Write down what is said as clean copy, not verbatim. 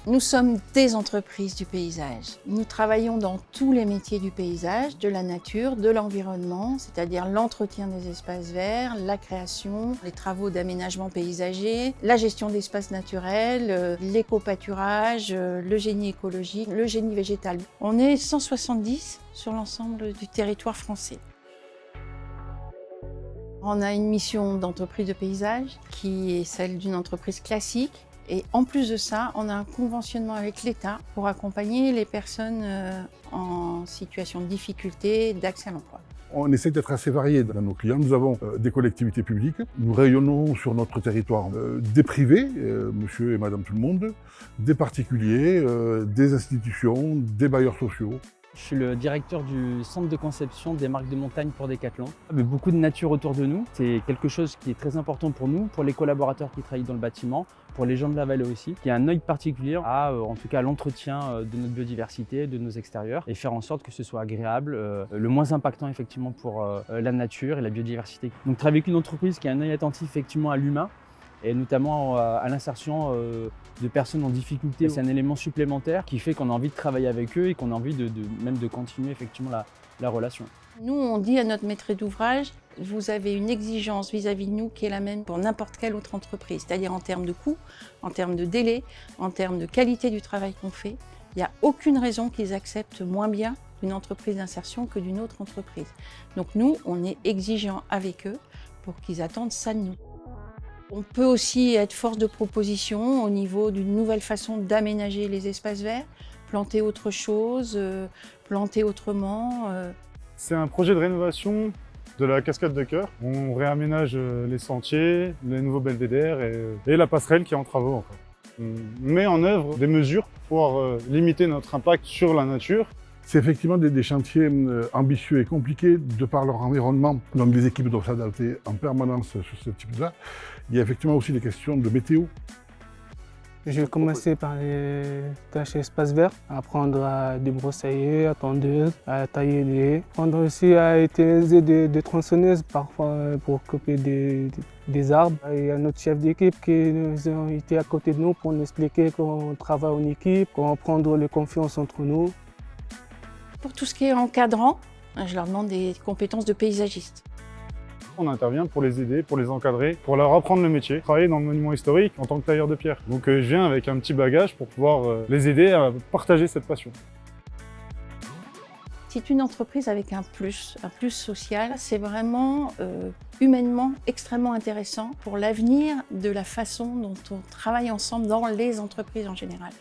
Nous sommes des entreprises du paysage. Nous travaillons dans tous les métiers du paysage, de la nature, de l'environnement, c'est-à-dire l'entretien des espaces verts, la création, les travaux d'aménagement paysager, la gestion d'espaces naturels, l'éco-pâturage, le génie écologique, le génie végétal. On est 170 sur l'ensemble du territoire français. On a une mission d'entreprise de paysage qui est celle d'une entreprise classique. Et en plus de ça, on a un conventionnement avec l'État pour accompagner les personnes en situation de difficulté d'accès à l'emploi. On essaie d'être assez varié dans nos clients. Nous avons des collectivités publiques. Nous rayonnons sur notre territoire des privés, monsieur et madame tout le monde, des particuliers, des institutions, des bailleurs sociaux. Je suis le directeur du centre de conception des marques de montagne pour Decathlon. Avec beaucoup de nature autour de nous, c'est quelque chose qui est très important pour nous, pour les collaborateurs qui travaillent dans le bâtiment, pour les gens de la vallée aussi, qui a un œil particulier en tout cas l'entretien de notre biodiversité, de nos extérieurs, et faire en sorte que ce soit agréable, le moins impactant effectivement pour la nature et la biodiversité. Donc travailler avec une entreprise qui a un œil attentif effectivement à l'humain, et notamment à l'insertion de personnes en difficulté. C'est un élément supplémentaire qui fait qu'on a envie de travailler avec eux et qu'on a envie même de continuer effectivement la relation. Nous, on dit à notre maître d'ouvrage, vous avez une exigence vis-à-vis de nous qui est la même pour n'importe quelle autre entreprise, c'est-à-dire en termes de coût, en termes de délai, en termes de qualité du travail qu'on fait. Il n'y a aucune raison qu'ils acceptent moins bien une entreprise d'insertion que d'une autre entreprise. Donc nous, on est exigeants avec eux pour qu'ils attendent ça de nous. On peut aussi être force de proposition au niveau d'une nouvelle façon d'aménager les espaces verts, planter autre chose, planter autrement. C'est un projet de rénovation de la cascade de Cœur. On réaménage les sentiers, les nouveaux belvédères et la passerelle qui est en travaux encore. On met en œuvre des mesures pour pouvoir limiter notre impact sur la nature. C'est effectivement des chantiers ambitieux et compliqués de par leur environnement. Donc les équipes doivent s'adapter en permanence sur ce type-là. Il y a effectivement aussi des questions de météo. Je vais commencer par les tâches espaces verts, apprendre à débroussailler, à tondeuse, à tailler les haies. Apprendre aussi à utiliser des tronçonneuses parfois pour couper des arbres. Il y a notre chef d'équipe qui ont été à côté de nous pour nous expliquer comment on travaille en équipe, comment prendre la confiance entre nous. Pour tout ce qui est encadrant, je leur demande des compétences de paysagiste. On intervient pour les aider, pour les encadrer, pour leur apprendre le métier, travailler dans le monument historique en tant que tailleur de pierre. Donc je viens avec un petit bagage pour pouvoir les aider à partager cette passion. C'est une entreprise avec un plus social. C'est vraiment humainement extrêmement intéressant pour l'avenir de la façon dont on travaille ensemble dans les entreprises en général.